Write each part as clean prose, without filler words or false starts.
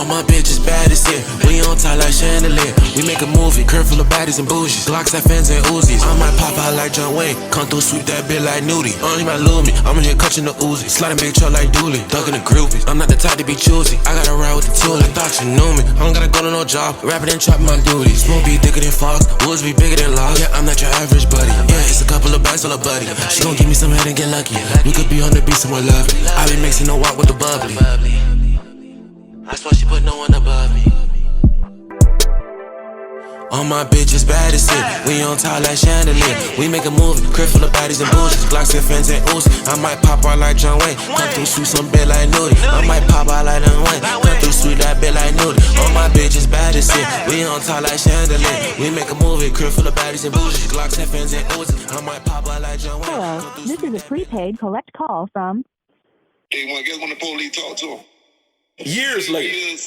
my bitches bad as shit. We on top like chandelier. We make a movie, curve full of baddies and bougies. Glocks, fans and Uzis. I might pop out like John Wayne. Come through, sweep that bitch like Nudie. Only my Lumi. I'm in here clutching the Uzi. Sliding big truck like Dooley. Ducking the groupies. I'm not the type to be choosy. I gotta ride with the tool. I thought you knew me. I don't gotta go to no job. Rapping and chopping my duties. Smoke be thicker than Fox. Woods be bigger than logs. Yeah, I'm not your average buddy. Yeah, it's a couple of bags on a buddy. She gon' give me some head and get lucky. We could be on the beat somewhere lovely. I be mixing no walk with the bubbly. That's why she put no one above me. All my bitches bad as shit. We on top like chandelier. We make a movie, crib full of baddies and bougies. Glocks and fans and Uzi. I might pop out like John Wayne. Come through, sweet some bit like Nudie. I might pop out like John Wayne. Come through, sweet that bit like Nudie. All my bitches bad as shit. We on top like chandelier. We make a movie, crib full of baddies and bougies. Glocks and fans and Uzi. I might pop out like John Wayne. Hello, this is a prepaid collect call from. Hey, guess when the police talk to him? Years later. 10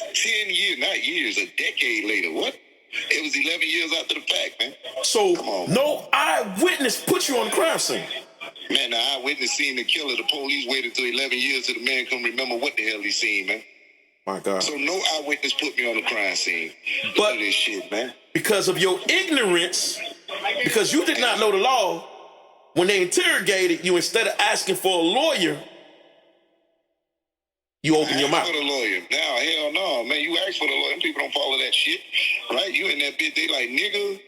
years, not years, a decade later. What? It was 11 years after the fact, man. So, no eyewitness put you on the crime scene. Man, the eyewitness seen the killer. The police waited till 11 years till the man couldn't remember what the hell he seen, man. My God. So no eyewitness put me on the crime scene. But this shit, man. Because of your ignorance, because you did not know the law, when they interrogated you, instead of asking for a lawyer, you open your mouth. For the lawyer. Now, hell no, man. You ask for the lawyer. People don't follow that shit, right? You in that bitch, they like, nigga.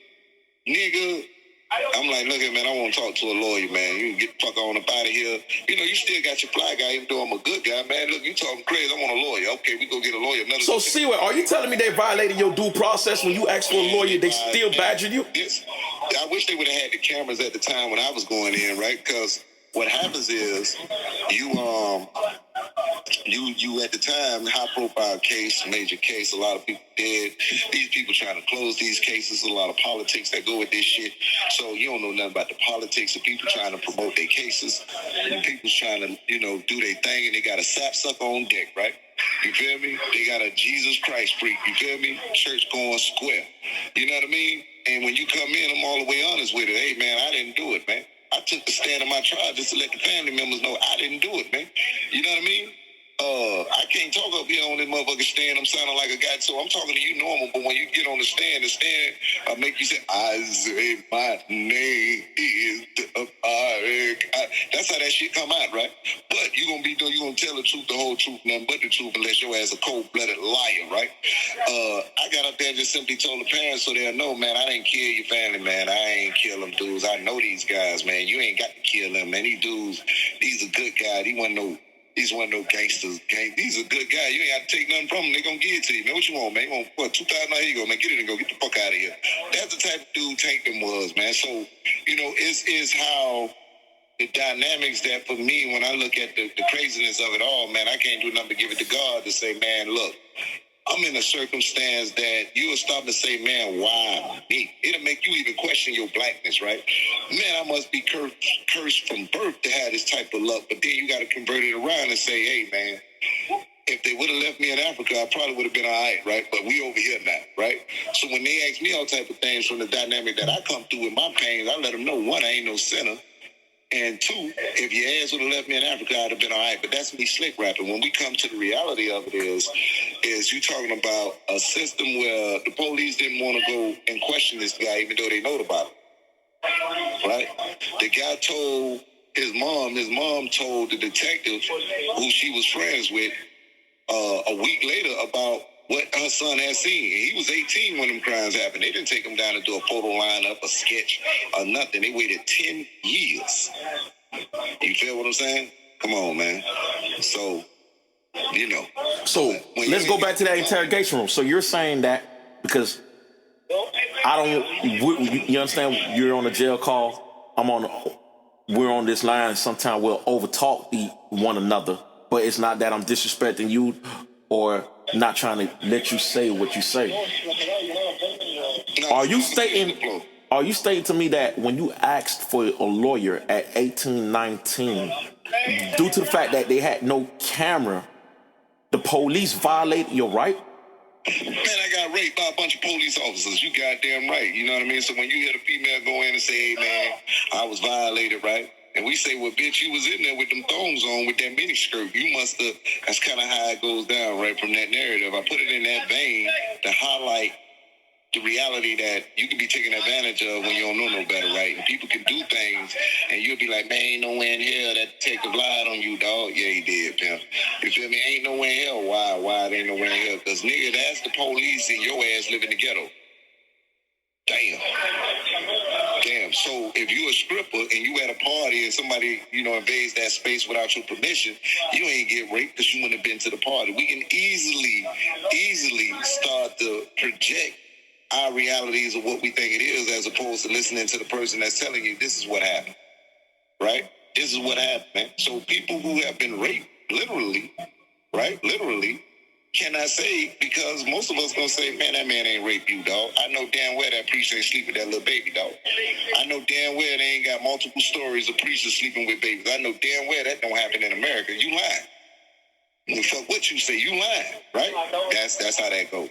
I'm like, look at man, I want to talk to a lawyer, man. You can get the fuck on up out of here. You know, you still got your fly guy, even though I'm a good guy, man. Look, you talking crazy. I want a lawyer. Okay, we go get a lawyer. So, CWAY, are you telling me they violated your due process when you asked for a lawyer? They still badgered you? Yes. I wish they would have had the cameras at the time when I was going in, right? Because what happens is you at the time, high profile case, major case, a lot of people dead. These people trying to close these cases, a lot of politics that go with this shit. So you don't know nothing about the politics of people trying to promote their cases. People's trying to, do their thing, and they got a sapsucker on deck, right? You feel me? They got a Jesus Christ freak, you feel me? Church going square. You know what I mean? And when you come in, I'm all the way honest with it. Hey, man, I didn't do it, man. I took the stand of my trial just to let the family members know I didn't do it, man. You know what I mean? I can't talk up here on this motherfucking stand. I'm sounding like a guy, so I'm talking to you normal. But when you get on the stand make you say, I say my name is that's how that shit come out, right? But you gonna tell the truth, the whole truth, nothing but the truth, unless your ass a cold-blooded liar, right? I got up there and just simply told the parents so they'll know, man, I didn't kill your family, man. I ain't kill them dudes. I know these guys, man. You ain't got to kill them, man. These dudes, these are good guys. These wasn't no gangsters. These are good guys. You ain't got to take nothing from them. They gonna give it to you, man. What you want, man? You want what? $2,000? Here you go, man. Get it and go. Get the fuck out of here. That's the type of dude Tank them was, man. So it's how the dynamics that for me when I look at the craziness of it all, man, I can't do nothing but give it to God to say, man, look. I'm in a circumstance that you'll stop and say, man, why me? It'll make you even question your blackness, right? Man, I must be cursed from birth to have this type of luck. But then you got to convert it around and say, hey, man, if they would have left me in Africa, I probably would have been all right, right? But we over here now, right? So when they ask me all type of things from the dynamic that I come through with my pains, I let them know, one, I ain't no sinner. And two, if your ass would have left me in Africa, I'd have been all right. But that's me slick rapping. When we come to the reality of it is you talking about a system where the police didn't want to go and question this guy, even though they know about him. Right? The guy told his mom told the detective who she was friends with a week later about what her son had seen. He was 18 when them crimes happened. They didn't take him down to do a photo lineup, a sketch, or nothing. They waited 10 years. You feel what I'm saying? Come on, man. So, So, let's go back to that interrogation room. So you're saying that because you understand, you're on a jail call, we're on this line, sometimes we'll overtalk one another, but it's not that I'm disrespecting you or not trying to let you say what you say. Are you stating to me that when you asked for a lawyer at 18, 19, due to the fact that they had no camera, the police violated your right? Man, I got raped by a bunch of police officers. You goddamn right. You know what I mean? So when you hear the female go in and say, hey, man, I was violated, right? And we say, well, bitch, you was in there with them thongs on with that mini skirt. You must have, that's kind of how it goes down, right, from that narrative. I put it in that vein to highlight the reality that you can be taken advantage of when you don't know no better, right? And people can do things, and you'll be like, man, ain't no way in hell that take a glide on you, dog. Yeah, he did, pimp. You feel me? Ain't no way in hell. Why it ain't no way in hell? Because, nigga, that's the police and your ass live in the ghetto. Damn. So if you a stripper and you at a party and somebody, invades that space without your permission, you ain't get raped because you wouldn't have been to the party. We can easily start to project our realities of what we think it is as opposed to listening to the person that's telling you this is what happened, right? This is what happened, man. So people who have been raped, literally, cannot say, because most of us gonna say, man, that man ain't raped you, dog. I know damn well that priest ain't sleeping with that little baby, dog. I know damn well they ain't got multiple stories of priests sleeping with babies. I know damn well that don't happen in America. You lying. Well, fuck what you say, you lying, right? That's how that goes.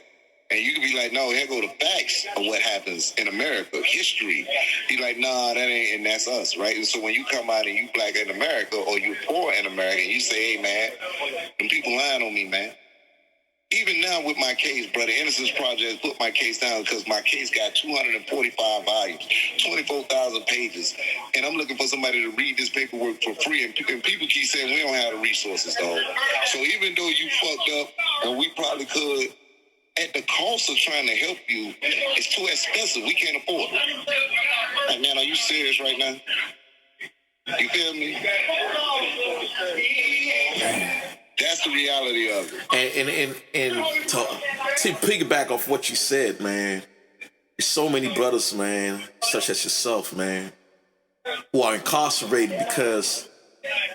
And you can be like, no, here go the facts of what happens in America, history. You're like, nah, that ain't, and that's us, right? And so when you come out and you black in America or you poor in America, and you say, hey, man, them people lying on me, man. Even now with my case, brother, Innocence Project put my case down because my case got 245 volumes, 24,000 pages. And I'm looking for somebody to read this paperwork for free. And people keep saying we don't have the resources, dog. So even though you fucked up, and we probably could, at the cost of trying to help you, it's too expensive. We can't afford it. Like, man, are you serious right now? You feel me? That's the reality of it. And to piggyback off what you said, man, there's so many brothers, man, such as yourself, man, who are incarcerated because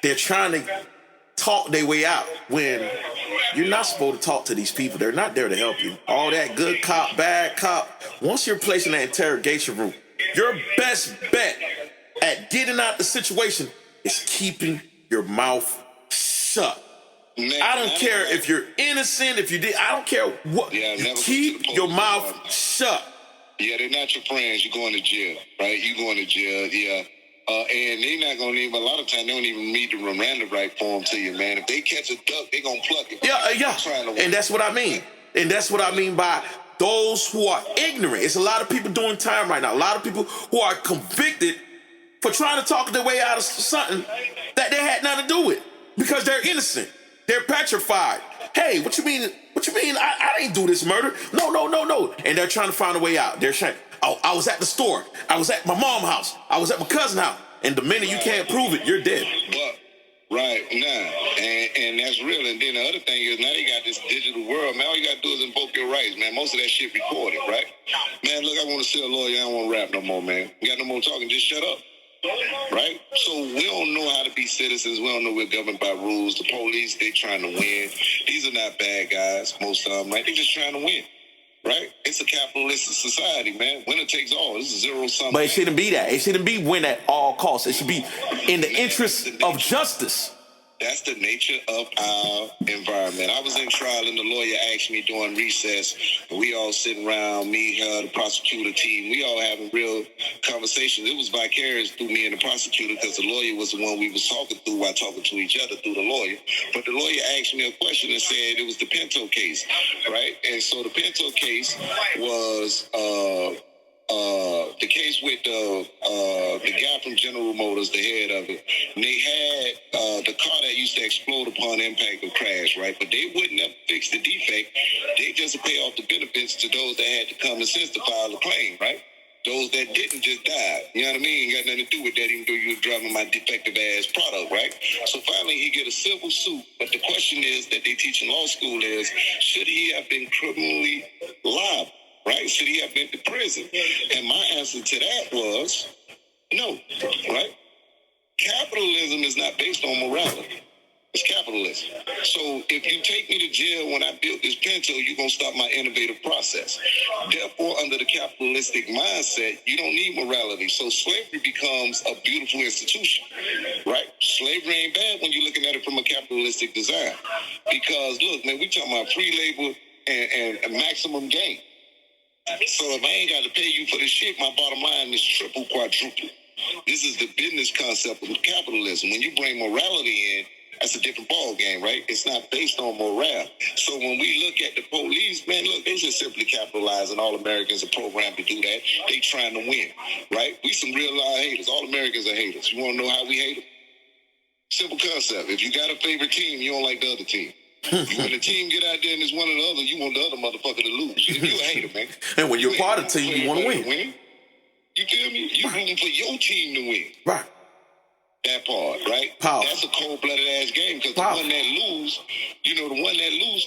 they're trying to talk their way out when you're not supposed to talk to these people. They're not there to help you. All that good cop, bad cop. Once you're placed in that interrogation room, your best bet at getting out the situation is keeping your mouth shut. Man, I don't care if you're innocent, if you did. I don't care what. Yeah, you keep your mouth shut. Yeah, they're not your friends. You're going to jail, right? You're going to jail, yeah. And they're not going to even, a lot of times, they don't even read the Miranda right form to you, man. If they catch a duck, they're going to pluck it. Yeah. And that's what I mean. And that's what I mean by those who are ignorant. It's a lot of people doing time right now. A lot of people who are convicted for trying to talk their way out of something that they had nothing to do with because they're innocent. They're petrified. Hey, what you mean? What you mean? I didn't do this murder. No. And they're trying to find a way out. They're saying, oh, I was at the store. I was at my mom's house. I was at my cousin's house. And the minute you can't prove it, you're dead. But, and that's real. And then the other thing is now they got this digital world, man. All you got to do is invoke your rights, man. Most of that shit recorded, right? Man, look, I want to see a lawyer. I don't want to rap no more, man. You got no more talking. Just shut up. Right? So we don't know how to be citizens. We don't know we're governed by rules. The police, they trying to win. These are not bad guys, most of them, right? They're just trying to win. Right? It's a capitalistic society, man. Winner takes all. This is zero-sum. But it shouldn't be that. It shouldn't be win at all costs. It should be in the interest of justice. That's the nature of our environment. I was in trial and the lawyer asked me during recess, and we all sitting around, me, her, the prosecutor team, we all having real conversations. It was vicarious through me and the prosecutor because the lawyer was the one we was talking through while talking to each other through the lawyer. But the lawyer asked me a question and said it was the Pinto case, right? And so the Pinto case was the case with the guy from General Motors, the head of it. And they had the car that used to explode upon impact or crash, right? But they wouldn't have fixed the defect. They just pay off the benefits to those that had to come and since to file the claim, right? Those that didn't just died. You know what I mean? Ain't got nothing to do with that, even though you were driving my defective ass product, right? So finally he get a civil suit. But the question is that they teach in law school is, should he have been criminally liable? Right? Should he have been to prison? And my answer to that was no, right? Capitalism is not based on morality. It's capitalism. So if you take me to jail when I built this Pinto, you're going to stop my innovative process. Therefore, under the capitalistic mindset, you don't need morality. So slavery becomes a beautiful institution, right? Slavery ain't bad when you're looking at it from a capitalistic design. Because, look, man, we talking about free labor and maximum gain. So if I ain't got to pay you for this shit, my bottom line is triple, quadruple. This is the business concept of capitalism. When you bring morality in, that's a different ball game, right? It's not based on morale. So when we look at the police, man, look, they just simply capitalizing. All Americans are programmed to do that. They trying to win, right? We some real live haters. All Americans are haters. You want to know how we hate them? Simple concept. If you got a favorite team, you don't like the other team. When the team get out there and it's one or the other, you want the other motherfucker to lose. If you a hater, man. And when you're part of the team, you want to win. You feel me? You rooting for your team to win. Right. That part, right? Powerful. That's a cold-blooded ass game because the one that lose,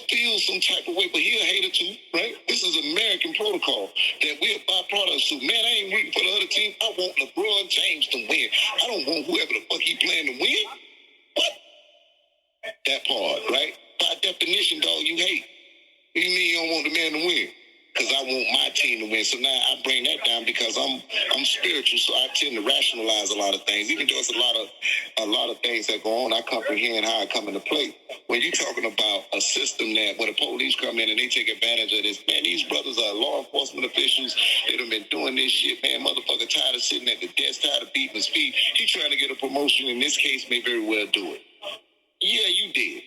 feels some type of way, but he a hater too, right? This is American protocol that we're byproducts to. Man, I ain't rooting for the other team. I want LeBron James to win. I don't want whoever the fuck he playing to win. What? That part, right? By definition, dog, you hate. What do you mean you don't want the man to win? Because I want my team to win. So now I bring that down because I'm spiritual, so I tend to rationalize a lot of things. Even though it's a lot of things that go on, I comprehend how it come into play. When you're talking about a system that when the police come in and they take advantage of this, man, these brothers are law enforcement officials. They done been doing this shit, man. Motherfucker tired of sitting at the desk, tired of beating his feet. He trying to get a promotion. In this case, may very well do it. Yeah, you did.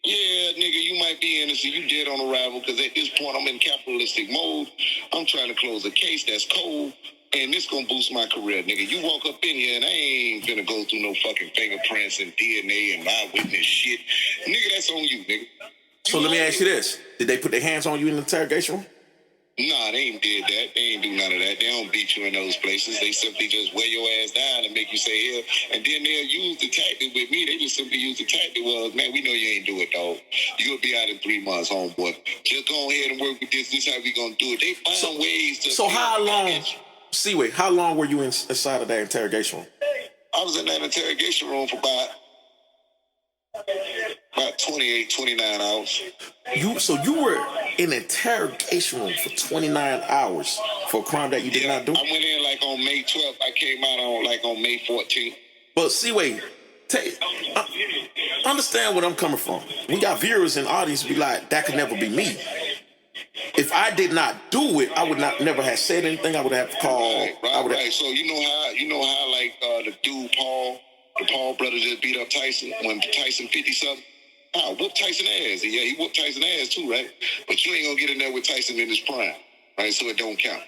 Yeah, nigga, you might be innocent. You dead on arrival because at this point I'm in capitalistic mode. I'm trying to close a case that's cold, and this gonna boost my career, nigga. You walk up in here and I ain't gonna go through no fucking fingerprints and DNA and eyewitness shit. Nigga, that's on you, nigga. So let me ask you this. Did they put their hands on you in the interrogation room? Nah, they ain't did that. They ain't do none of that. They don't beat you in those places. They simply just weigh your ass down and make you say here. And then they'll use the tactic with me. They just simply use the tactic. Well, man, we know you ain't do it, dog. You'll be out in 3 months, homeboy. Just go ahead and work with this. This is how we gonna do it. They find ways to... So how long... CWAY, how long were you inside of that interrogation room? I was in that interrogation room for about 28, 29 hours. So you were in an interrogation room for 29 hours for a crime that you did not do? I went in like on May 12th. I came out on May 14th. But CWAY, understand where I'm coming from. We got viewers and audience be like, that could never be me. If I did not do it, I would never have said anything. I would have called. Right. So you know how like the dude the Paul brother just beat up Tyson when Tyson 50-something. Whoop Tyson ass. Yeah, he whooped Tyson ass too, right? But you ain't gonna get in there with Tyson in his prime, right? So it don't count.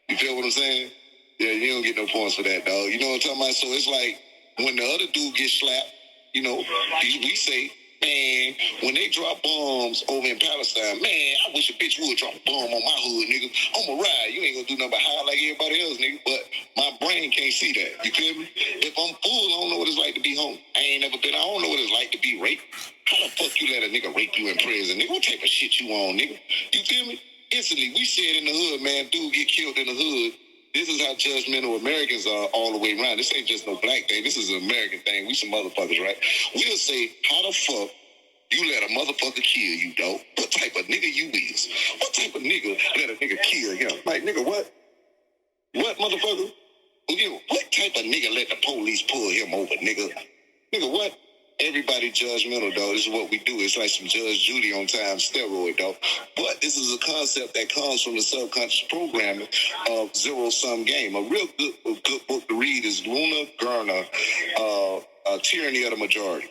You feel what I'm saying? Yeah, you don't get no points for that, dog. You know what I'm talking about? So it's like when the other dude gets slapped, we say, man, when they drop bombs over in Palestine, man, I wish a bitch would drop a bomb on my hood, nigga. I'm a ride. You ain't gonna do nothing but holler like everybody else, nigga. But my brain can't see that. You feel me? If I'm full, I don't know what it's like to be home. I don't know what it's like to be raped. How the fuck you let a nigga rape you in prison, nigga? What type of shit you on, nigga? You feel me? Instantly, we said in the hood, man, dude get killed in the hood. This is how judgmental Americans are all the way around. This ain't just no black thing. This is an American thing. We some motherfuckers, right? We'll say, how the fuck you let a motherfucker kill you, dog? What type of nigga you is? What type of nigga let a nigga kill him? Like, nigga, what? What, motherfucker? What type of nigga let the police pull him over, nigga? Nigga, what? Everybody judgmental, dog. This is what we do. It's like some Judge Judy on time steroid, dog. But this is a concept that comes from the subconscious programming of zero-sum game. A real good book to read is Luna Garner, Tyranny of the Majority.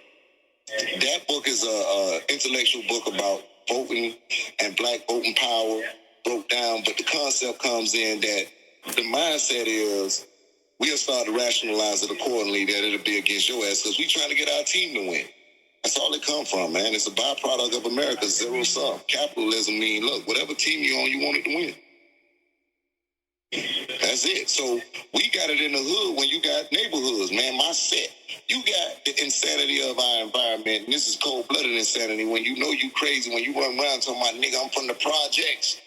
That book is a intellectual book about voting and black voting power broke down. But the concept comes in that the mindset is we'll start to rationalize it accordingly that it'll be against your ass because we trying to get our team to win. That's all it come from, man. It's a byproduct of America's zero sum. Capitalism mean, look, whatever team you on, you want it to win. That's it. So we got it in the hood when you got neighborhoods, man. My set. You got the insanity of our environment, and this is cold-blooded insanity when you know you crazy, when you run around talking about, nigga, I'm from the projects.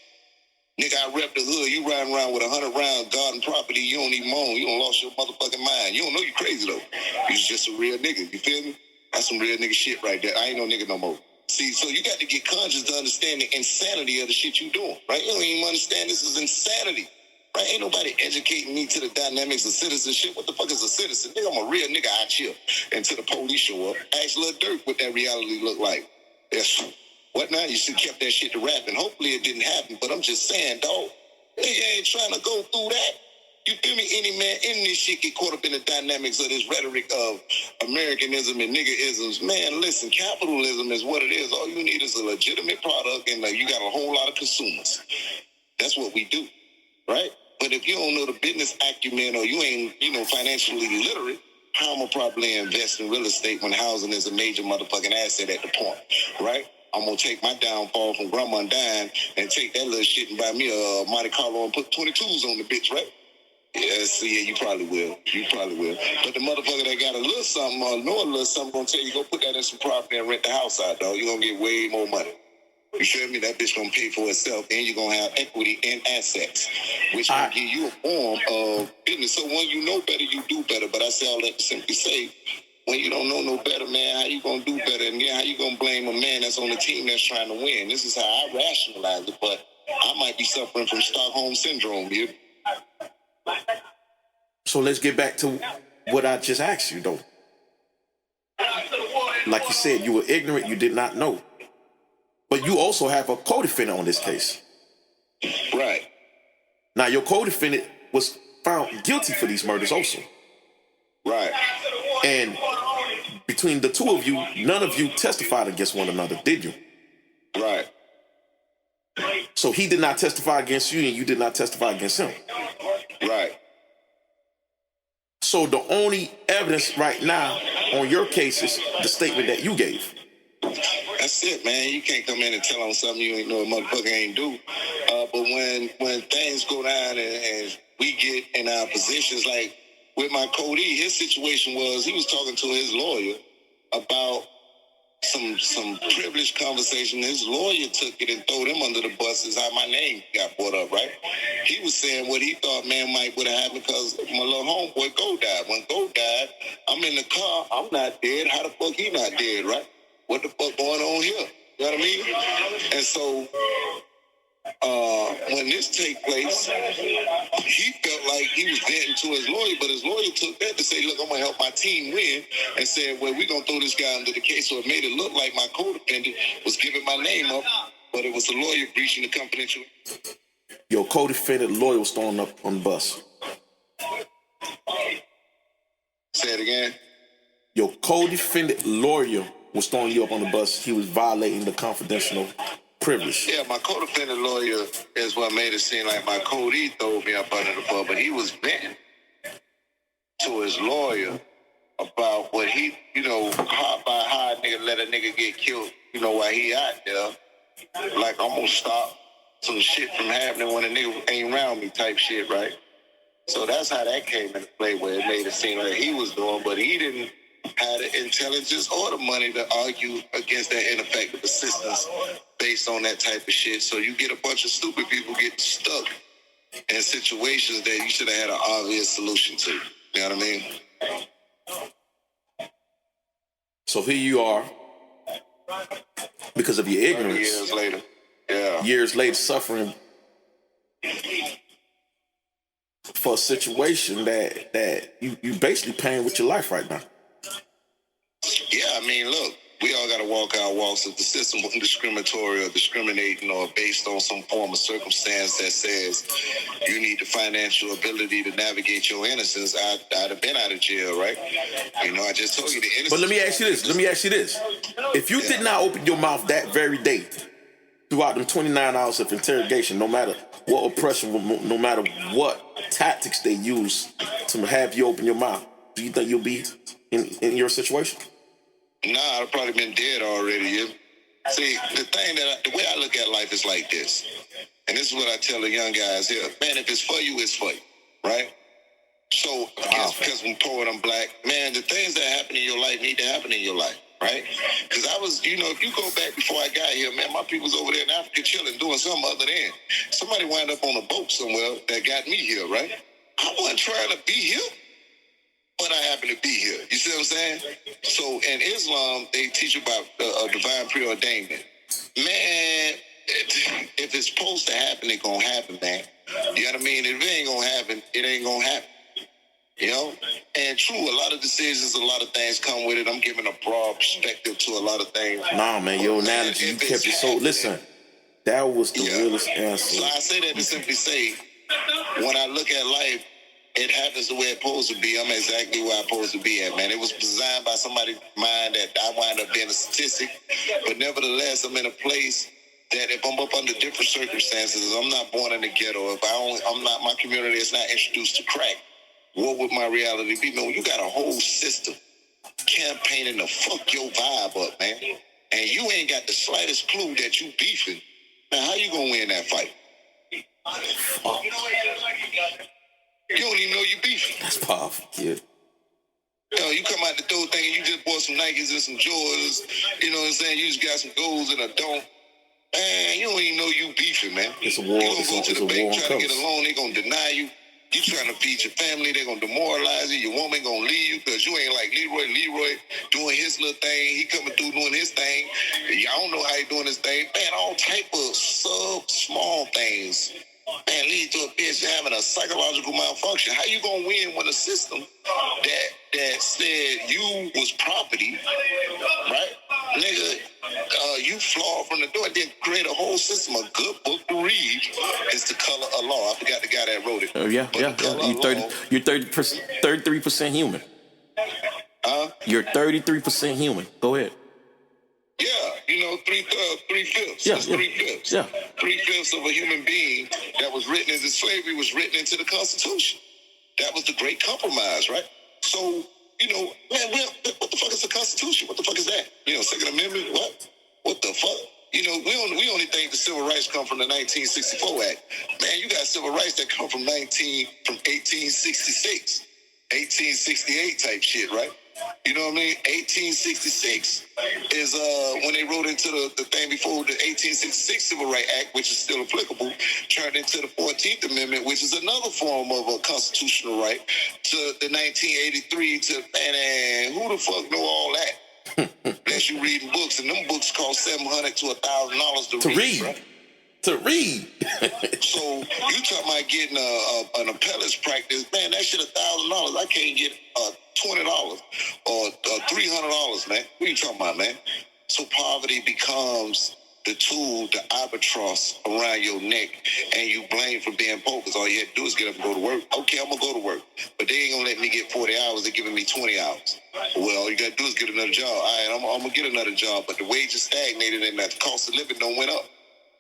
Nigga, I rep the hood. You riding around with 100-round garden property. You don't even own. You don't lost your motherfucking mind. You don't know you crazy, though. You's just a real nigga. You feel me? That's some real nigga shit right there. I ain't no nigga no more. See, so you got to get conscious to understand the insanity of the shit you doing, right? You don't even understand this is insanity, right? Ain't nobody educating me to the dynamics of citizenship. What the fuck is a citizen? Nigga, I'm a real nigga. I chill until the police show up. Ask Lil Durk what that reality look like. Yes. What now? You should kept that shit to rap, and hopefully it didn't happen. But I'm just saying, dog, nigga ain't trying to go through that. You feel me? Any man in this shit get caught up in the dynamics of this rhetoric of Americanism and niggerisms. Man, listen, capitalism is what it is. All you need is a legitimate product, and you got a whole lot of consumers. That's what we do, right? But if you don't know the business acumen or you ain't, financially literate, how am I probably invest in real estate when housing is a major motherfucking asset at the point, right? I'm going to take my downfall from grandma dying and take that little shit and buy me a Monte Carlo and put 22s on the bitch, right? Yeah, you probably will. You probably will. But the motherfucker that got a little something or know a little something gonna tell you, go put that in some property and rent the house out, dog. You're gonna get way more money. You feel me? That bitch gonna pay for itself, and you're gonna have equity and assets, which will give you a form of business. So when you know better, you do better. But I say all that to simply say, when you don't know no better, man, how you gonna do better? And how you gonna blame a man that's on the team that's trying to win? This is how I rationalize it, but I might be suffering from Stockholm syndrome, you. So let's get back to what I just asked you, though. Like you said, you were ignorant, you did not know. But you also have a co-defendant on this case. Right. Now, your co-defendant was found guilty for these murders also. Right. And between the two of you, none of you testified against one another, did you? Right. So he did not testify against you, and you did not testify against him. Right. So the only evidence right now on your case is the statement that you gave. That's it, man. You can't come in and tell on something you ain't know a motherfucker ain't do. But when things go down and we get in our positions, like with my Cody, his situation was he was talking to his lawyer about some privileged conversation. His lawyer took it and threw him under the bus is how my name got brought up, right? He was saying what he thought, man, might would have happened because my little homeboy Go died. When Go died, I'm in the car, I'm not dead. How the fuck he not dead, right? What the fuck going on here? You know what I mean? And so when this take place, he felt like he was venting to his lawyer, but his lawyer took that to say, look, I'm going to help my team win, and said, well, we're going to throw this guy under the case. So it made it look like my co-defendant was giving my name up, but it was the lawyer breaching the confidential. Your co-defendant lawyer was thrown up on the bus. Say it again. Your co-defendant lawyer was throwing you up on the bus. He was violating the confidential privilege. Yeah, my co-defendant lawyer is what made it seem like my Cody threw me up under the bus, but he was venting to his lawyer about what he, how a nigga let a nigga get killed, while he out there. Like, I'm gonna stop some shit from happening when a nigga ain't around me type shit, right? So that's how that came into play, where it made it seem like he was doing, but he didn't have the intelligence or the money to argue against that ineffective assistance based on that type of shit. So you get a bunch of stupid people getting stuck in situations that you should have had an obvious solution to. You know what I mean? So here you are, because of your ignorance. Years later. Yeah. Years later, suffering for a situation that you basically paying with your life right now. Yeah, I mean, look, we all got to walk our walks. If the system wasn't discriminatory or discriminating or based on some form of circumstance that says you need the financial ability to navigate your innocence, I'd have been out of jail, right? I just told you the innocence. But let me ask you this. If you did not open your mouth that very day, throughout them 29 hours of interrogation, no matter what oppression, no matter what tactics they use to have you open your mouth, do you think you'll be in your situation? Nah, I'd probably been dead already. Yeah. See, the way I look at life is like this, and this is what I tell the young guys here. Man, if it's for you, it's for you, right? So, because I'm poor and I'm black, man, the things that happen in your life need to happen in your life, right? Because I was, if you go back before I got here, man, my people's over there in Africa chilling, doing something other than somebody wound up on a boat somewhere that got me here, right? I wasn't trying to be here, but I happen to be here. You see what I'm saying? So in Islam, they teach about a divine preordainment. Man, if it's supposed to happen, it's going to happen, man. You know what I mean? If it ain't going to happen, it ain't going to happen. And true, a lot of decisions, a lot of things come with it. I'm giving a broad perspective to a lot of things. Nah, man, your analogy, you kept it so... Listen, that was the realest answer. So I say that to simply say, when I look at life, it happens the way it's supposed to be. I'm exactly where I'm supposed to be at, man. It was designed by somebody's mind that I wind up being a statistic, but nevertheless, I'm in a place that if I'm up under different circumstances, I'm not born in the ghetto. If I'm not, my community is not introduced to crack. What would my reality be? Man, you got a whole system campaigning to fuck your vibe up, man, and you ain't got the slightest clue that you beefing. Man, how you gonna win that fight? You don't even know you beefing. That's powerful, kid. You come out the door thinking you just bought some Nikes and some Jordans. You know what I'm saying? You just got some golds and a don't. Man, you don't even know you beefing, man. It's a war. You gonna go to the bank trying to colors. get a loan, they gonna deny you. You trying to feed your family, they gonna demoralize you. Your woman gonna leave you because you ain't like Leroy. Leroy doing his little thing. He coming through doing his thing. Y'all don't know how he doing his thing. Man, all type of small things. Man, lead to a bitch having a psychological malfunction. How you gonna win when a system that said you was property, right? Nigga, you flawed from the door, then create a whole system. A good book to read is The Color of Law. I forgot the guy that wrote it. Yeah. You're 33% human. You're 33% human. Go ahead. Yeah, you know, three-fifths. Yeah, It's yeah. 3/5. Yeah. 3/5 of a human being that was written into slavery was written into the Constitution. That was the Great Compromise, right? So, you know, man, what the fuck is the Constitution? What the fuck is that? You know, Second Amendment, what? What the fuck? You know, we only think the civil rights come from the 1964 Act. Man, you got civil rights that come from 1866, 1868 type shit, right? You know what I mean? 1866 is when they wrote into the thing before the 1866 Civil Rights Act, which is still applicable, turned into the 14th Amendment, which is another form of a constitutional right, to the 1983 to, man, who the fuck know all that? Unless you reading books, and them books cost $700 to $1,000 to read. Right? To read. So you talking about getting an appellate's practice, man, that shit $1,000. I can't get $20 or $300, man. What are you talking about, man? So poverty becomes the tool, the albatross around your neck, and you blame for being poor because all you had to do is get up and go to work. Okay, I'm going to go to work, but they ain't going to let me get 40 hours. They're giving me 20 hours. Well, all you got to do is get another job. All right, I'm going to get another job, but the wages stagnated and the cost of living don't went up.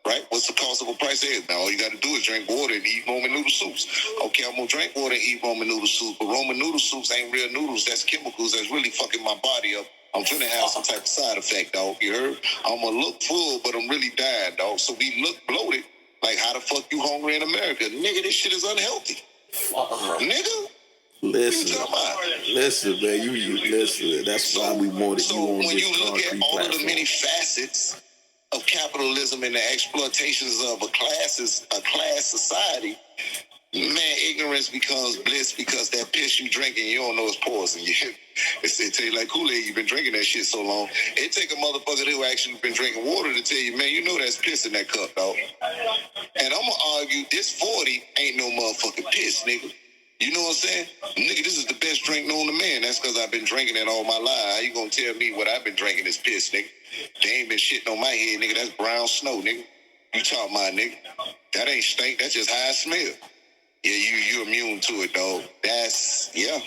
Right? What's the cost of a price egg? Now all you got to do is drink water and eat Roman noodle soups. Okay, I'm going to drink water and eat Roman noodle soup, but Roman noodle soups ain't real noodles. That's chemicals that's really fucking my body up. I'm finna have some type of side effect, dog. You heard? I'm going to look full, but I'm really dying, dog. So we look bloated. Like, how the fuck you hungry in America? Nigga, this shit is unhealthy. Nigga? Listen, man. You listen. That's why we wanted you on when this you look at all platform. of the many facets of capitalism and the exploitations of a class society, man, ignorance becomes bliss because that piss you drinking, you don't know it's poison. They tell you like Kool-Aid, you've been drinking that shit so long. It take a motherfucker who actually been drinking water to tell you, man, you know that's piss in that cup, dog. And I'm gonna argue this 40 ain't no motherfucking piss, nigga. You know what I'm saying? Nigga, this is the best drink known to man. That's because I've been drinking it all my life. How you gonna tell me what I've been drinking is piss, nigga? They ain't been shitting on my head, nigga. That's brown snow, nigga. You talking about, nigga. That ain't stink. That's just how it smell. Yeah, you immune to it, dog. Yeah.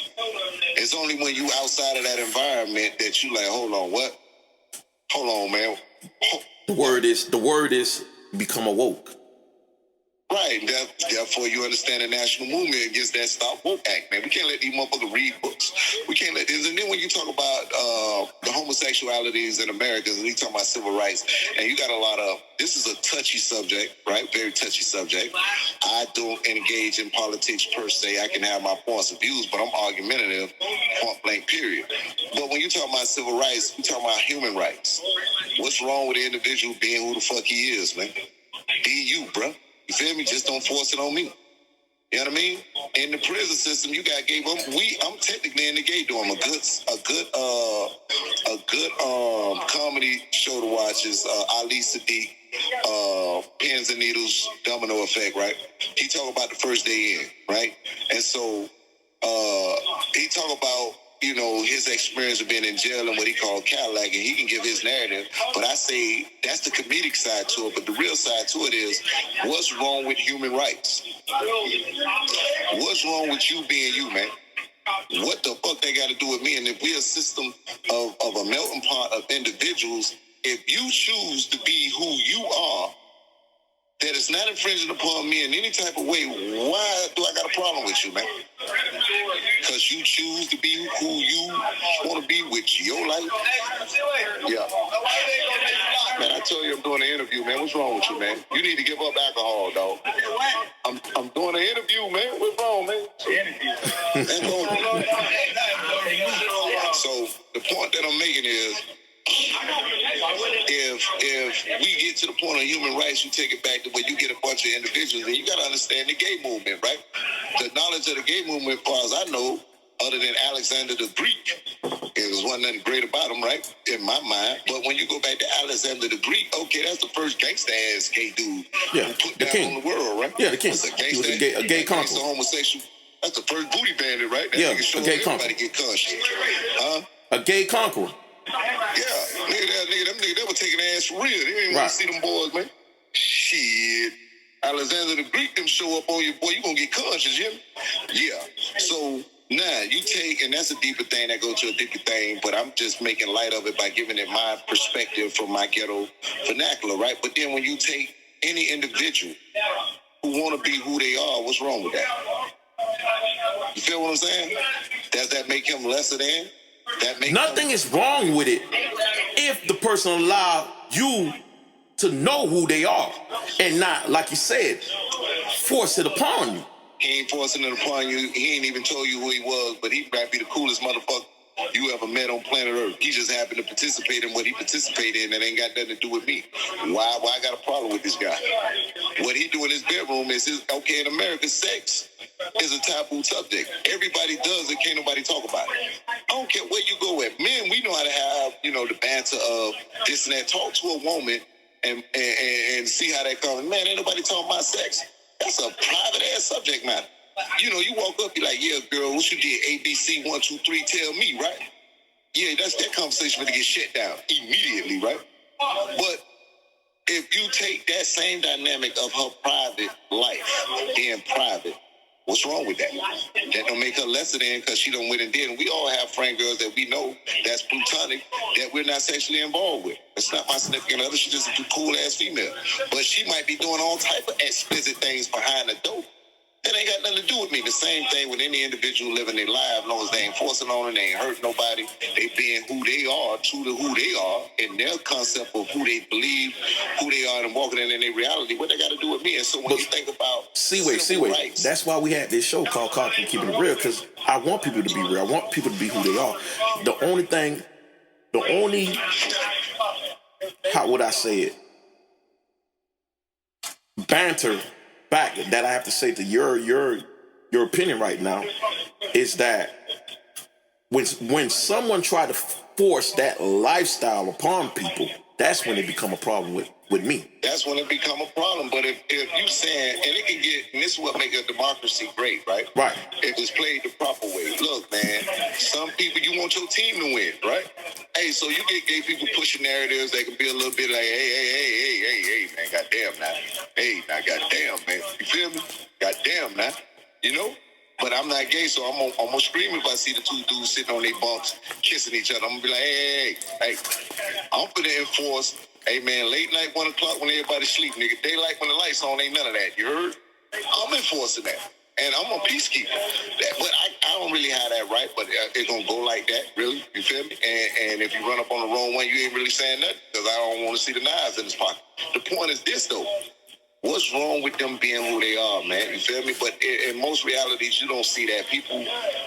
It's only when you outside of that environment that you like, hold on, what? Hold on, man. The word is become awoke. Right, therefore you understand the national movement against that Stop Woke Act, man. We can't let these motherfuckers read books. We can't let this. And then when you talk about the homosexualities in America, and you talk about civil rights, and you got a lot of, this is a touchy subject, right? Very touchy subject. I don't engage in politics per se. I can have my points of views, but I'm argumentative, point blank, period. But when you talk about civil rights, you talk about human rights. What's wrong with the individual being who the fuck he is, man? Be you, bro. You feel me? Just don't force it on me. You know what I mean? In the prison system, you got gay. I'm technically in the gay dorm. A good comedy show to watch is Ali Sadiq, Pins and Needles, Domino Effect. Right? He talk about the first day in, right? And so he talk about you know, his experience of being in jail and what he called Cadillac, and he can give his narrative. But I say that's the comedic side to it. But the real side to it is, what's wrong with human rights? What's wrong with you being you, man? What the fuck they got to do with me? And if we're a system of a melting pot of individuals, if you choose to be who you are, that is not infringing upon me in any type of way, why do I got a problem with you, man? Because you choose to be who you want to be with your life? Yeah. Man, I told you I'm doing an interview, man. What's wrong with you, man? You need to give up alcohol, dog. I'm doing an interview, man. What's wrong, man? So the point that I'm making is, if we get to the point of human rights, you take it back to where you get a bunch of individuals, and you got to understand the gay movement, right? The knowledge of the gay movement, as far as I know, other than Alexander the Greek, it was one nothing great about him, right? In my mind. But when you go back to Alexander the Greek, okay, that's the first gangsta-ass gay dude who put down king on the world, right? Yeah, the king. He was a gay conqueror. Homosexual. That's the first booty bandit, right? That nigga showed everybody get conscious. Huh? A gay conqueror. Yeah, them niggas, they were taking ass for real. They didn't want to see them boys, man. Shit. Alexander the Greek, them show up on you, boy, you gonna get conscious, yeah? Yeah. So now you take, and that's a deeper thing that goes to a deeper thing, but I'm just making light of it by giving it my perspective from my ghetto vernacular, right? But then when you take any individual who want to be who they are, what's wrong with that? You feel what I'm saying? Does that make him lesser than? Nothing is wrong with it if the person allow you to know who they are and not, like you said, force it upon you. He ain't forcing it upon you. He ain't even told you who he was, but he might be the coolest motherfucker you ever met on planet Earth. He just happened to participate in what he participated in, and ain't got nothing to do with me. Why I got a problem with this guy? What he do in his bedroom is okay, in America, sex is a taboo subject. Everybody does it, can't nobody talk about it. I don't care where you go at. Men, we know how to have, the banter of this and that. Talk to a woman and see how that comes. Man, ain't nobody talking about sex. That's a private ass subject matter. You walk up, you're like, yeah, girl, what you did? ABC 1, 2, 3, tell me, right? Yeah, that's that conversation to get shut down immediately, right? But if you take that same dynamic of her private life, being private, what's wrong with that? That don't make her lesser than because she done went and did. And we all have friend girls that we know that's plutonic that we're not sexually involved with. It's not my significant other. She's just a cool ass female. But she might be doing all type of explicit things behind the door. That ain't got nothing to do with me. The same thing with any individual living their life, as long as they ain't forcing on it, they ain't hurting nobody. They being who they are, true to who they are, and their concept of who they believe, who they are, and walking in their reality. What they got to do with me? And so when you think about CWAY, that's why we had this show called Cocky and Keeping It Real, because I want people to be real. I want people to be who they are. How would I say it? Banter back that I have to say to your opinion right now is that when someone try to force that lifestyle upon people, that's when it become a problem with me. That's when it become a problem. But if you saying, and it can get, and this is what make a democracy great, right? Right. If it's played the proper way. Look, man, some people, you want your team to win, right? Hey, so you get gay people pushing narratives that can be a little bit like, hey, man, goddamn now. Hey, now, goddamn, man. You feel me? Goddamn now. But I'm not gay, so I'm gonna scream if I see the two dudes sitting on their bunks kissing each other. I'm gonna be like, hey. I'm gonna enforce, hey man, late night, 1 o'clock when everybody's sleep, nigga. Daylight when the lights on, ain't none of that. You heard? I'm enforcing that. And I'm a peacekeeper. But I don't really have that right, but it's gonna go like that, really. You feel me? And if you run up on the wrong one, you ain't really saying nothing, because I don't want to see the knives in his pocket. The point is this, though. What's wrong with them being who they are, man? You feel me? But in most realities, you don't see that. People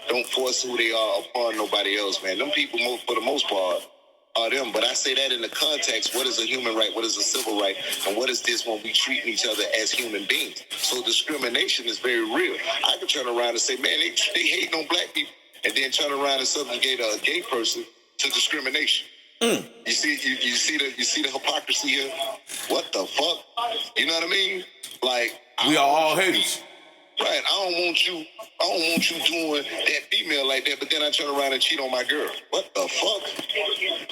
don't force who they are upon nobody else, man. Them people, for the most part, are them. But I say that in the context, what is a human right? What is a civil right? And what is this when we treat each other as human beings? So discrimination is very real. I can turn around and say, man, they hating on black people, and then turn around and subjugate a gay person to discrimination. You see the hypocrisy here? What the fuck? You know what I mean? Like, we are all haters. Right, I don't want you doing that female like that, but then I turn around and cheat on my girl. What the fuck?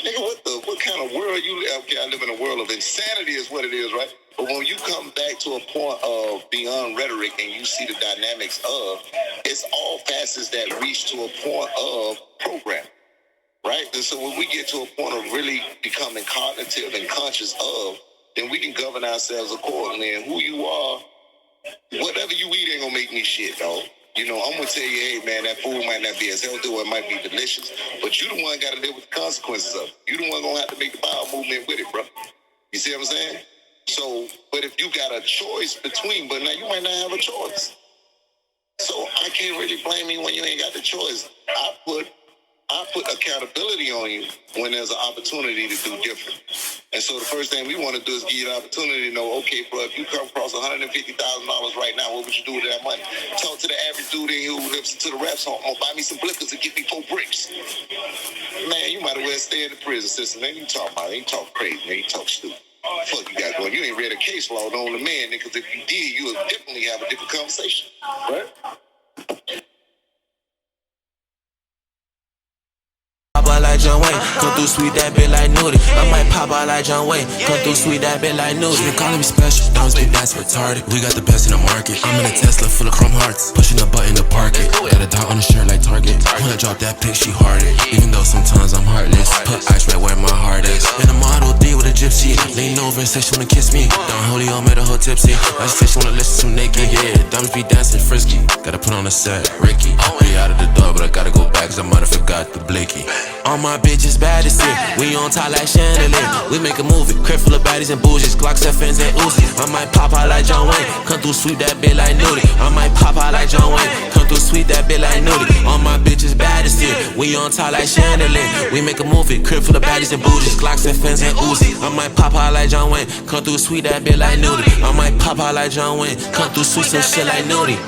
Nigga, what kind of world you live? Okay, I live in a world of insanity is what it is, right? But when you come back to a point of beyond rhetoric and you see the dynamics of, it's all facets that reach to a point of program, right? And so when we get to a point of really becoming cognitive and conscious of, then we can govern ourselves accordingly. And who you are, whatever you eat ain't gonna make me shit, dog. You know, I'm gonna tell you, hey man, that food might not be as healthy or it might be delicious, but you the one gotta live with the consequences of it. You the one gonna have to make the bowel movement with it, bro. You see what I'm saying? So, but if you got a choice between, but now you might not have a choice. So I can't really blame you when you ain't got the choice. I put accountability on you when there's an opportunity to do different. And so the first thing we want to do is give you the opportunity to know, okay, bro, if you come across $150,000 right now, what would you do with that money? Talk to the average dude in here who listens to the rap song, buy me some blickers and give me 4 bricks. Man, you might as well stay in the prison system. Man, you talk about it. You talk crazy, man. You talk stupid. Fuck you got going. You ain't read a case law on the man, because if you did, you would definitely have a different conversation. Right? Like John Wayne, come through sweet that bit like Nudie. I might pop out like John Wayne, come through sweet that bit like Nudie. They calling me special, don't speak that's retarded. We got the best in the market. I'm in a Tesla full of chrome hearts, pushing the button to park it. Got a dot on the shirt like Target. When I drop that pic, she hearted. Even though sometimes I'm heartless, put ice right where my heart is. In a Model 3 with a gypsy, lean over and say she wanna kiss me. Don Julio made a whole tipsy. I say she wanna listen to naked. Yeah, diamonds be dancing frisky. Gotta put on a set, Ricky. Be out of the door, but I gotta go back 'cause I might have forgot the blicky. All my bitches bad as shit. We on top like chandelier. We make a movie, crib full of baddies and bougies, Glocks, FNs, and Uzis. I might pop out like John Wayne, come through sweep that bit like Nudie. I might pop out like John Wayne, come through sweep that bit like Nudie. All my bitches bad as shit. We on top like chandelier. We make a movie, crib full of baddies and bougies, Glocks, FNs, and Uzis. I might pop out like John Wayne, come through sweep that bit like Nudie. I might pop out like John Wayne, come through sweep some shit like Nudie.